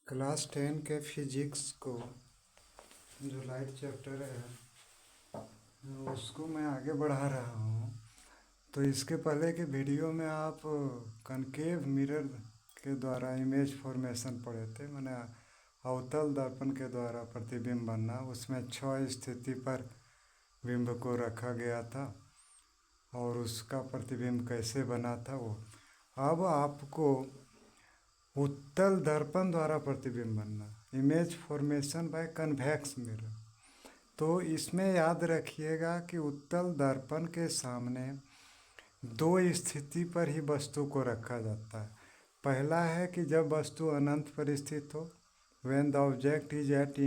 Class 10 के physics को जो लाइट चैप्टर है उसको मैं आगे बढ़ा रहा हूँ। तो इसके पहले के वीडियो में आप कनकेव मिरर के द्वारा इमेज फॉर्मेशन पढ़े थे, मैंने अवतल दर्पण के द्वारा प्रतिबिंब बनना, उसमें 6 स्थिति पर बिंब को रखा गया था और उसका प्रतिबिंब कैसे बना था वो। अब आपको उत्तल दर्पण द्वारा प्रतिबिंब बनना, image formation by convex mirror. तो इसमें याद रखिएगा कि उत्तल दर्पण के सामने 2 स्थिति पर ही वस्तु को रखा जाता है। पहला है कि जब वस्तु अनंत पर स्थित हो, when the object is at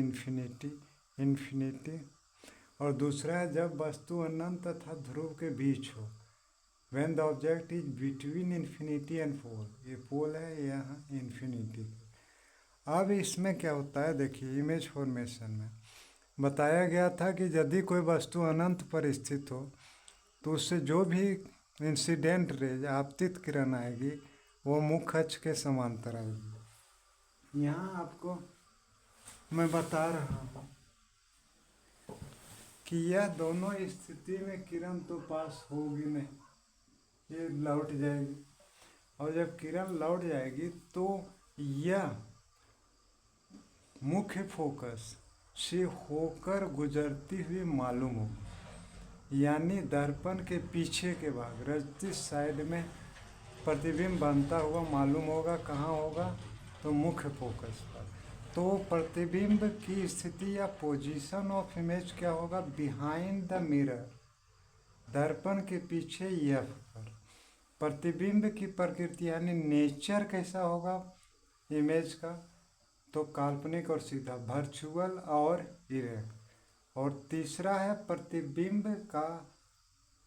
infinity, और दूसरा है जब वस्तु अनंत तथा ध्रुव के बीच हो, when the object is between infinity and pole. ये पोल है यहाँ इन्फिनिटी। अब इसमें क्या होता है, देखिए इमेज फॉर्मेशन में बताया गया था कि यदि कोई वस्तु अनंत पर स्थित हो तो उससे जो भी इंसिडेंट रेज आपतित किरण आएगी वो मुख्य अक्ष के समांतर आएगी। यहाँ आपको मैं बता रहा हूँ कि यह दोनों स्थिति में किरण तो पास होगी नहीं, ये लौट जाएगी, और जब किरण लौट जाएगी तो यह मुख्य फोकस से होकर गुजरती हुई मालूम होगी, यानी दर्पण के पीछे के भाग रजती साइड में प्रतिबिंब बनता हुआ मालूम होगा। कहाँ होगा, तो मुख्य फोकस पर। तो प्रतिबिंब की स्थिति या पोजीशन ऑफ इमेज क्या होगा, बिहाइंड द मिरर, दर्पण के पीछे एफ पर। प्रतिबिंब की प्रकृति यानी नेचर कैसा होगा इमेज का, तो काल्पनिक और सीधा, वर्चुअल और इरेक्ट। और तीसरा है प्रतिबिंब का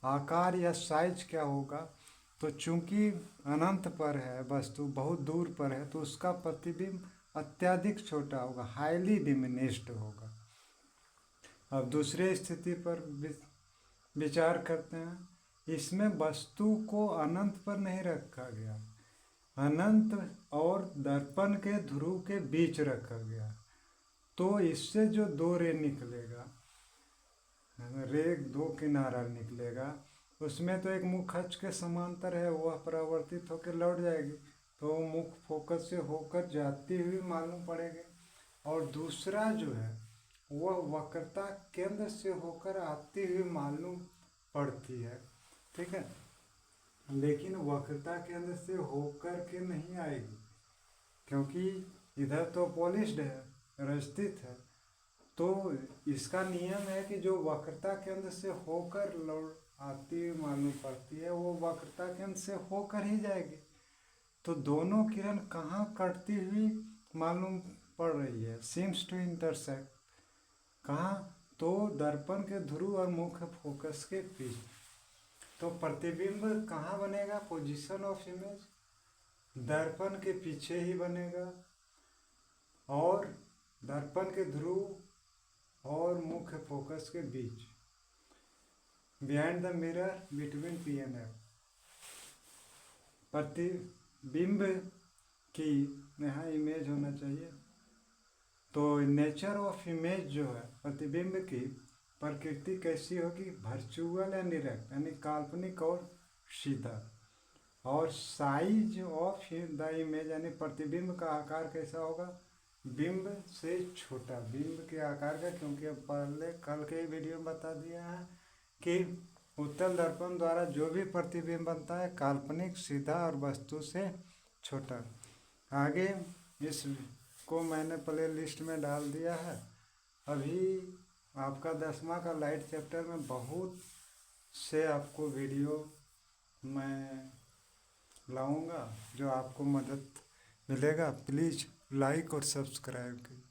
आकार या साइज क्या होगा, तो चूंकि अनंत पर है वस्तु, बहुत दूर पर है, तो उसका प्रतिबिंब अत्यधिक छोटा होगा, हाईली डिमिनिश्ड होगा। अब दूसरे स्थिति पर विचार करते हैं। इसमें वस्तु को अनंत पर नहीं रखा गया, अनंत और दर्पण के ध्रुव के बीच रखा गया। तो इससे जो 2 रे निकलेगा, रे 2 किनारा निकलेगा, उसमें तो एक मुख्य अक्ष के समांतर है, वह परावर्तित होकर लौट जाएगी, तो मुख्य फोकस से होकर जाती हुई मालूम पड़ेगी। और दूसरा जो है वह वक्रता केंद्र से होकर आती हुई मालूम पड़ती है, ठीक है, लेकिन वक्रता केंद्र से होकर के नहीं आएगी, क्योंकि इधर तो पॉलिश्ड है, रचित है। तो इसका नियम है कि जो वक्रता केंद्र से होकर लौट आती हुई मालूम पड़ती है वो वक्रता केंद्र से होकर ही जाएगी। तो दोनों किरण कहाँ कटती हुई मालूम पड़ रही है, सीम्स टू इंटरसेक्ट, कहाँ, तो दर्पण के ध्रुव और मुख्य फोकस के बीच। तो प्रतिबिंब कहाँ बनेगा, पोजीशन ऑफ इमेज दर्पण के पीछे ही बनेगा, और दर्पण के ध्रुव और मुख्य फोकस के बीच, behind the mirror between P and F. प्रतिबिंब की यहाँ इमेज होना चाहिए। तो नेचर ऑफ इमेज जो है, प्रतिबिंब की प्रकृति कैसी होगी, वर्चुअल एंड इरेक्ट, यानी काल्पनिक और सीधा। और साइज ऑफ द इमेज यानी प्रतिबिंब का आकार कैसा होगा, बिंब से छोटा, बिंब के आकार का, क्योंकि अब पहले कल के वीडियो में बता दिया है कि उत्तल दर्पण द्वारा जो भी प्रतिबिंब बनता है काल्पनिक, सीधा और वस्तु से छोटा। आगे इसको मैंने प्ले लिस्ट में डाल दिया है। अभी आपका 10वां का लाइट चैप्टर में बहुत से आपको वीडियो मैं लाऊंगा जो आपको मदद मिलेगा। प्लीज़ लाइक और सब्सक्राइब करिए।